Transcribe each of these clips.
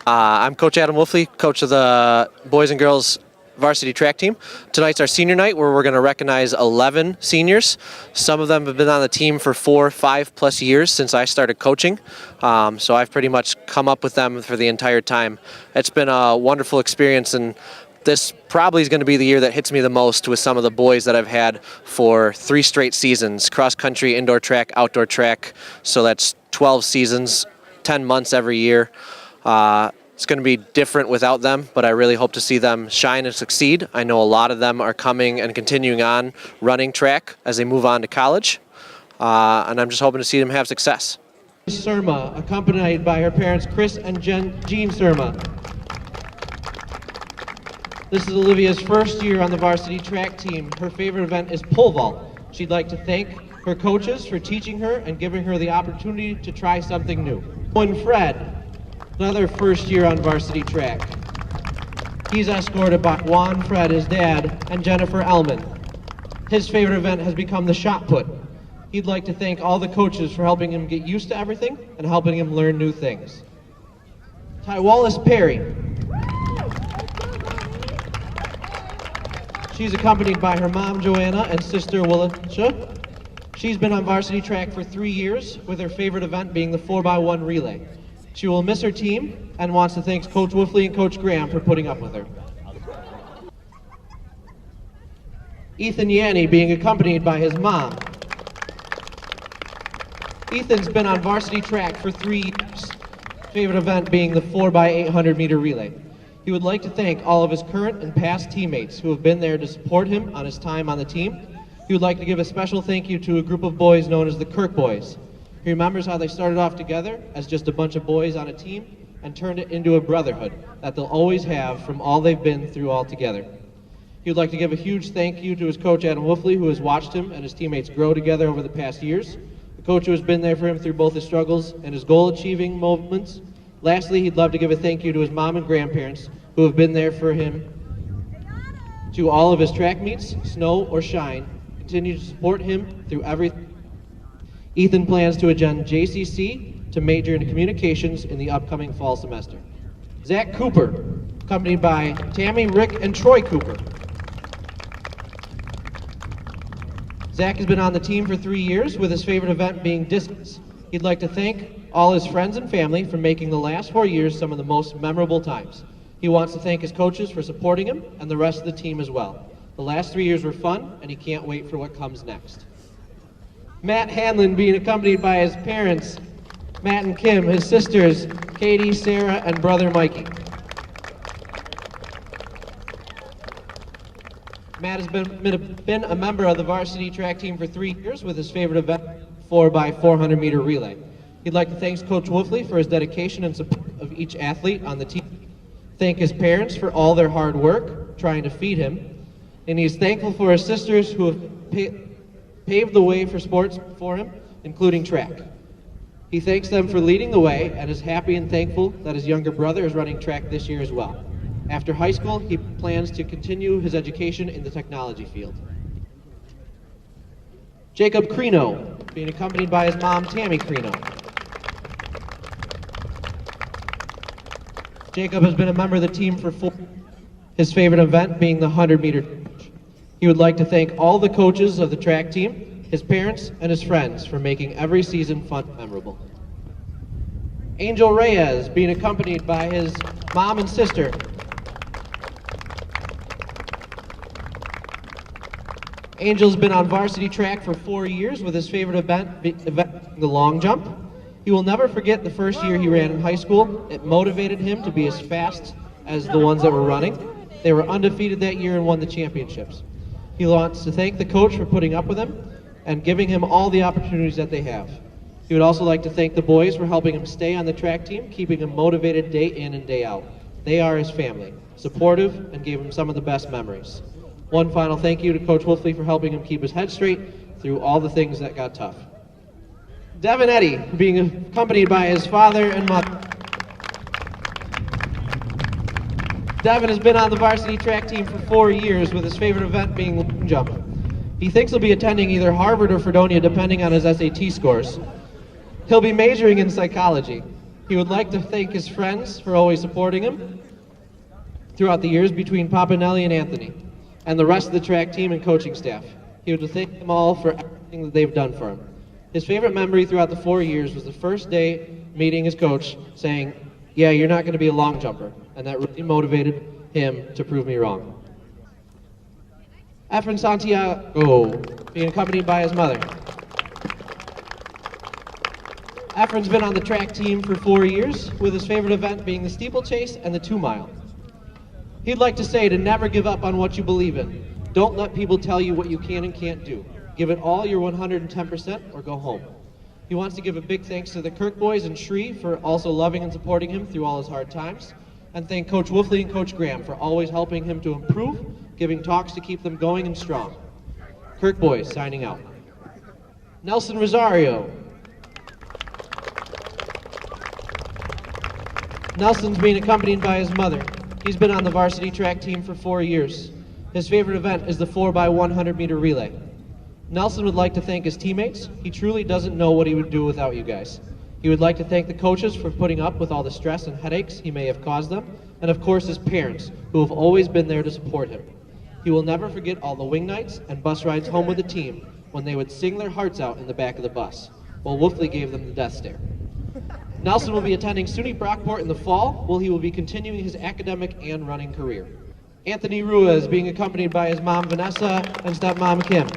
I'm Coach Adam Wolfley, coach of the boys and girls varsity track team. Tonight's our senior night where we're going to recognize 11 seniors. Some of them have been on the team for 4, 5+ years since I started coaching. So I've pretty much come up with them for the entire time. It's been a wonderful experience, and this probably is going to be the year that hits me the most with some of the boys that I've had for 3 straight seasons, cross country, indoor track, outdoor track. So that's 12 seasons, 10 months every year. It's going to be different without them, but I really hope to see them shine and succeed. I know a lot of them are coming and continuing on running track as they move on to college, and I'm just hoping to see them have success. Surma, accompanied by her parents Chris and Jean Surma. This is Olivia's first year on the varsity track team. Her favorite event is pole vault. She'd like to thank her coaches for teaching her and giving her the opportunity to try something new. And Fred, another first year on varsity track. He's escorted by Juan Fred, his dad, and Jennifer Ellman. His favorite event has become the shot put. He'd like to thank all the coaches for helping him get used to everything and helping him learn new things. Ty Wallace Perry. She's accompanied by her mom, Joanna, and sister, Willisha. She's been on varsity track for 3 years, with her favorite event being the 4x1 relay. She will miss her team and wants to thank Coach Wolfley and Coach Graham for putting up with her. Ethan Yanni being accompanied by his mom. Ethan's been on varsity track for 3 years, favorite event being the 4x800 meter relay. He would like to thank all of his current and past teammates who have been there to support him on his time on the team. He would like to give a special thank you to a group of boys known as the Kirk Boys. He remembers how they started off together as just a bunch of boys on a team and turned it into a brotherhood that they'll always have from all they've been through all together. He would like to give a huge thank you to his coach Adam Wolfley, who has watched him and his teammates grow together over the past years. The coach who has been there for him through both his struggles and his goal-achieving moments. Lastly, he'd love to give a thank you to his mom and grandparents who have been there for him to all of his track meets, snow or shine, continue to support him through everything. Ethan plans to attend JCC to major in communications in the upcoming fall semester. Zach Cooper, accompanied by Tammy, Rick, and Troy Cooper. Zach has been on the team for 3 years, with his favorite event being distance. He'd like to thank all his friends and family for making the last 4 years some of the most memorable times. He wants to thank his coaches for supporting him and the rest of the team as well. The last 3 years were fun, and he can't wait for what comes next. Matt Hanlon being accompanied by his parents, Matt and Kim, his sisters, Katie, Sarah, and brother Mikey. Matt has been a member of the varsity track team for 3 years, with his favorite event, 4x400 meter relay. He'd like to thank Coach Wolfley for his dedication and support of each athlete on the team. Thank his parents for all their hard work trying to feed him. And he's thankful for his sisters who have paved the way for sports for him, including track. He thanks them for leading the way and is happy and thankful that his younger brother is running track this year as well. After high school, he plans to continue his education in the technology field. Jacob Crino, being accompanied by his mom, Tammy Crino. Jacob has been a member of the team for 4 years, his favorite event being the 100-meter. He would like to thank all the coaches of the track team, his parents, and his friends for making every season fun and memorable. Angel Reyes, being accompanied by his mom and sister. Angel's been on varsity track for 4 years, with his favorite event the long jump. He will never forget the first year he ran in high school. It motivated him to be as fast as the ones that were running. They were undefeated that year and won the championships. He wants to thank the coach for putting up with him and giving him all the opportunities that they have. He would also like to thank the boys for helping him stay on the track team, keeping him motivated day in and day out. They are his family, supportive, and gave him some of the best memories. One final thank you to Coach Wolfley for helping him keep his head straight through all the things that got tough. Devin Eddy, being accompanied by his father and mother. Devin has been on the varsity track team for 4 years, with his favorite event being long jump. He thinks he'll be attending either Harvard or Fredonia, depending on his SAT scores. He'll be majoring in psychology. He would like to thank his friends for always supporting him throughout the years between Papanelli and Anthony, and the rest of the track team and coaching staff. He would thank them all for everything that they've done for him. His favorite memory throughout the 4 years was the first day meeting his coach saying, "Yeah, you're not going to be a long jumper," and that really motivated him to prove me wrong. Efren Santiago, being accompanied by his mother. Efren's been on the track team for 4 years, with his favorite event being the steeplechase and the 2-mile. He'd like to say to never give up on what you believe in. Don't let people tell you what you can and can't do. Give it all your 110% or go home. He wants to give a big thanks to the Kirk boys and Shree for also loving and supporting him through all his hard times, and thank Coach Wolfley and Coach Graham for always helping him to improve, giving talks to keep them going and strong. Kirk boys signing out. Nelson Rosario. Nelson's being accompanied by his mother. He's been on the varsity track team for 4 years. His favorite event is the 4x100 meter relay. Nelson would like to thank his teammates. He truly doesn't know what he would do without you guys. He would like to thank the coaches for putting up with all the stress and headaches he may have caused them, and of course his parents, who have always been there to support him. He will never forget all the wing nights and bus rides home with the team when they would sing their hearts out in the back of the bus, while Wolfley gave them the death stare. Nelson will be attending SUNY Brockport in the fall, where he will be continuing his academic and running career. Anthony Ruiz being accompanied by his mom Vanessa and stepmom Kim.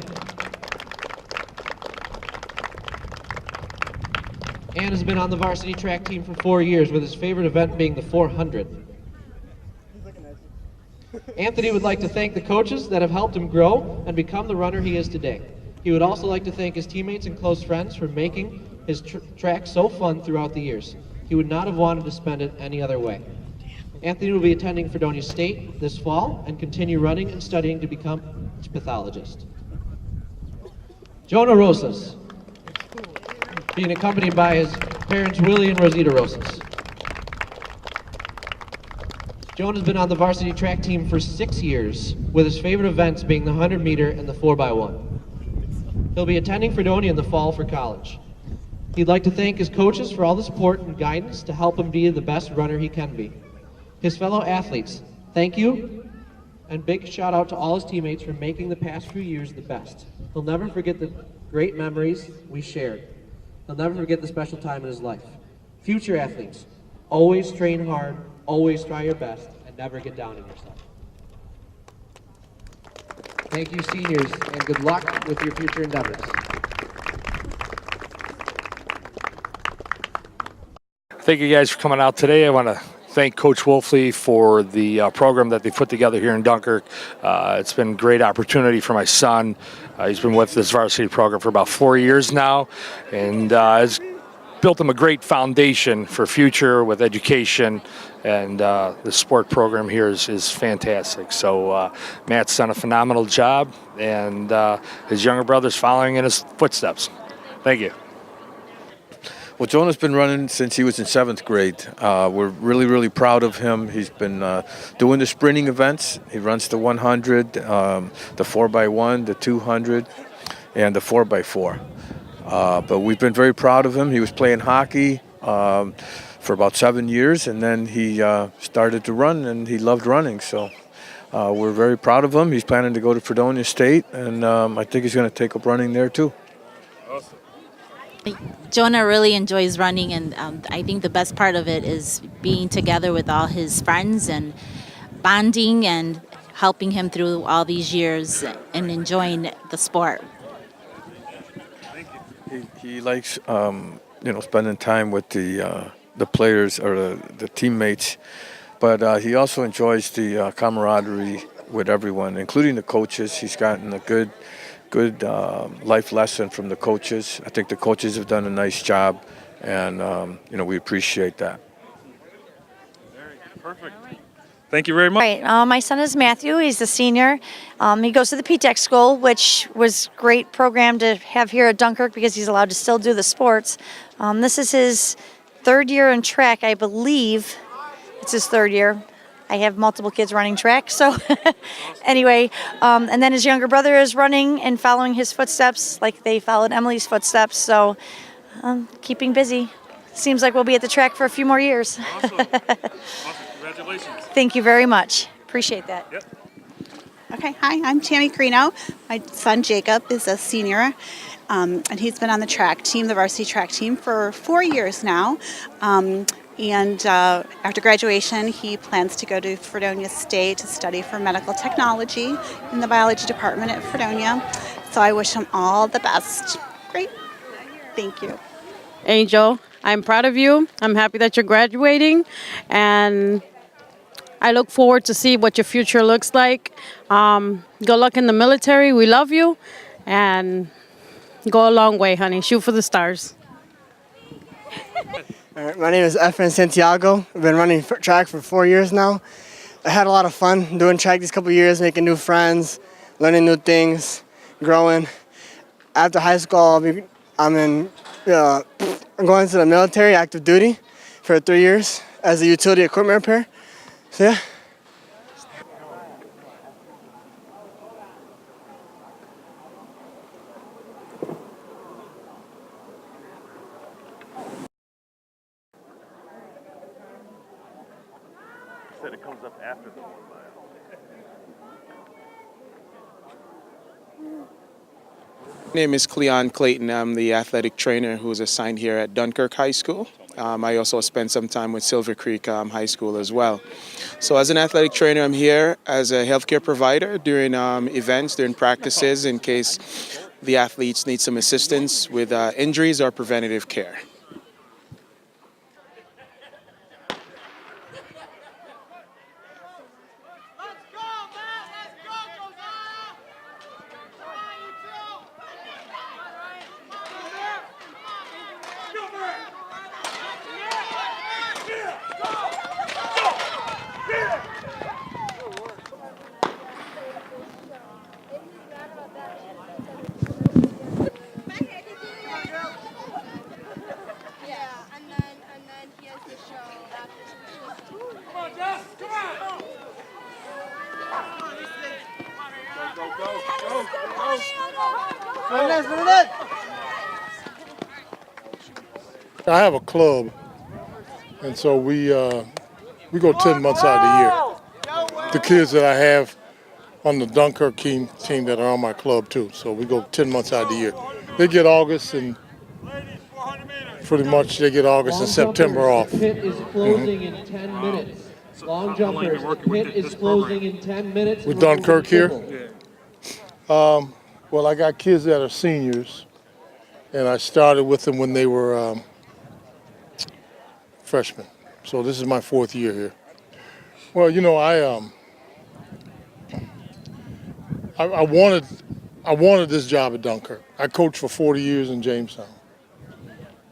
Ann has been on the varsity track team for 4 years, with his favorite event being the 400. Anthony would like to thank the coaches that have helped him grow and become the runner he is today. He would also like to thank his teammates and close friends for making his track so fun throughout the years. He would not have wanted to spend it any other way. Anthony will be attending Fredonia State this fall and continue running and studying to become a pathologist. Jonah Rosas, being accompanied by his parents Willie and Rosita Rosas. Jonah's been on the varsity track team for 6 years, with his favorite events being the 100 meter and the 4x1. He'll be attending Fredonia in the fall for college. He'd like to thank his coaches for all the support and guidance to help him be the best runner he can be. His fellow athletes, thank you, and big shout out to all his teammates for making the past few years the best. He'll never forget the great memories we shared. He'll never forget the special time in his life. Future athletes, always train hard, always try your best, and never get down on yourself. Thank you, seniors, and good luck with your future endeavors. Thank you guys for coming out today. I want to thank Coach Wolfley for the program that they put together here in Dunkirk. It's been a great opportunity for my son. He's been with this varsity program for about 4 years now, and has built him a great foundation for future with education, and the sport program here is fantastic. So Matt's done a phenomenal job, and his younger brother's following in his footsteps. Thank you. Well, Jonah's been running since he was in 7th grade. We're really, really proud of him. He's been doing the sprinting events. He runs the 100, the 4x1, the 200, and the 4x4. But we've been very proud of him. He was playing hockey for about 7 years, and then he started to run, and he loved running. So we're very proud of him. He's planning to go to Fredonia State, and I think he's going to take up running there too. Awesome. Jonah really enjoys running, and I think the best part of it is being together with all his friends and bonding and helping him through all these years and enjoying the sport. He likes, spending time with the players or the teammates, but he also enjoys the camaraderie with everyone, including the coaches. He's gotten a good life lesson from the coaches. I think the coaches have done a nice job, and we appreciate that. Perfect. Thank you very much. Right. My son is Matthew. He's a senior. He goes to the PTEC school, which was a great program to have here at Dunkirk because he's allowed to still do the sports. This is his 3rd year in track, I believe. It's his 3rd year. I have multiple kids running track, so anyway. And then his younger brother is running and following his footsteps like they followed Emily's footsteps. So Keeping busy. Seems like we'll be at the track for a few more years. Awesome. Awesome. Congratulations. Thank you very much. Appreciate that. Yep. Okay, hi, I'm Tammy Carino. My son Jacob is a senior, and he's been on the track team, the varsity track team, for 4 years now. And after graduation, he plans to go to Fredonia State to study for medical technology in the biology department at Fredonia. So I wish him all the best. Great. Thank you. Angel, I'm proud of you. I'm happy that you're graduating, and I look forward to see what your future looks like. Good luck in the military. We love you, and go a long way, honey. Shoot for the stars. All right, my name is Efren Santiago. I've been running track for 4 years now. I had a lot of fun doing track these couple years, making new friends, learning new things, growing. After high school, I'm going to the military, active duty, for 3 years as a utility equipment repair. So yeah. Said it comes up after the 1 mile. My name is Cleon Clayton. I'm the athletic trainer who's assigned here at Dunkirk High School. I also spent some time with Silver Creek High School as well. So as an athletic trainer, I'm here as a healthcare provider during events, during practices, in case the athletes need some assistance with injuries or preventative care. I have a club, and so we go 10 months out of the year. The kids that I have on the Dunkirk team that are on my club too, so we go 10 months out of the year. They get August and pretty much they get August and September off. The pit is closing in 10 minutes. Long jumpers, the pit is closing in 10 minutes. With Dunkirk here? Well, I got kids that are seniors, and I started with them when they were freshmen. So this is my 4th year here. Well, you know, I wanted this job at Dunkirk. I coached for 40 years in Jamestown,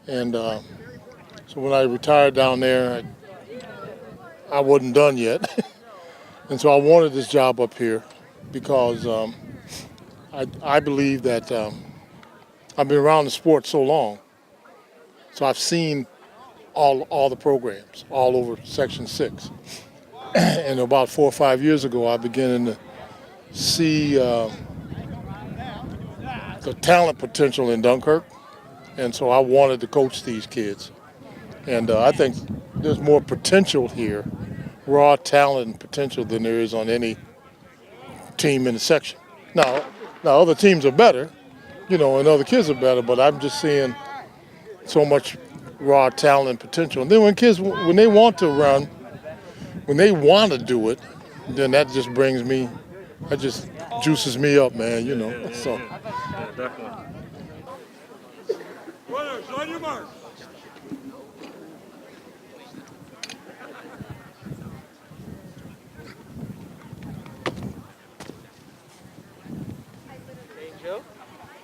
and so when I retired down there, I wasn't done yet, and so I wanted this job up here because I believe that I've been around the sport so long, so I've seen all the programs all over Section 6. And about 4 or 5 years ago, I began to see the talent potential in Dunkirk, and so I wanted to coach these kids. And I think there's more potential here, raw talent and potential, than there is on any team in the section. Now other teams are better, you know, and other kids are better, but I'm just seeing so much raw talent and potential. And then when kids, when they want to run, when they want to do it, then that just juices me up, man, you know. So. Yeah, definitely. Runners, on your mark.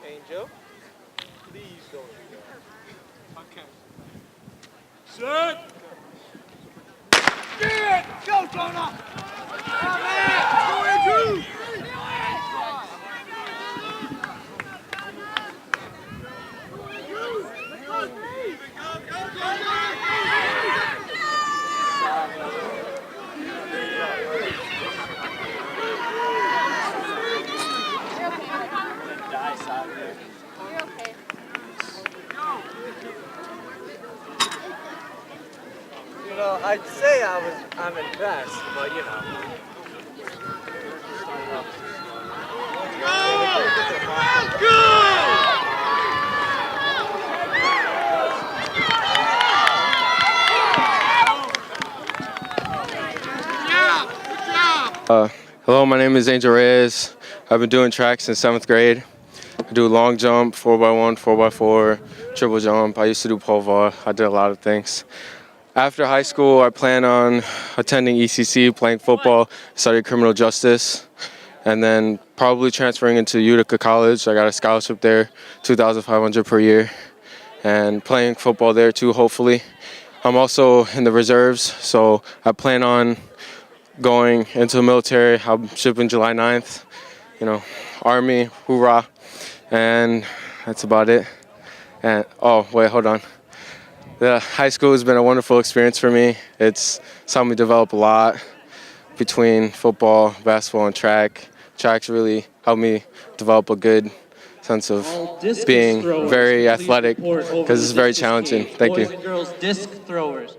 Angel, please don't. Okay. Set. Get it! Go, Jonah! Come on, go in, know, I'd say I'm impressed, but you know. Hello, my name is Angel Reyes. I've been doing track since 7th grade. I do long jump, 4x1, 4x4, triple jump. I used to do pole vault. I did a lot of things. After high school, I plan on attending ECC, playing football, studying criminal justice, and then probably transferring into Utica College. I got a scholarship there, $2,500 per year, and playing football there too, hopefully. I'm also in the reserves, so I plan on going into the military. I'm shipping July 9th, you know, Army, hoorah, and that's about it. And oh, wait, hold on. The high school has been a wonderful experience for me. It's helped me develop a lot between football, basketball, and track. Track's really helped me develop a good sense of being very athletic because it's very challenging. Thank you. Boys and girls disc throwers.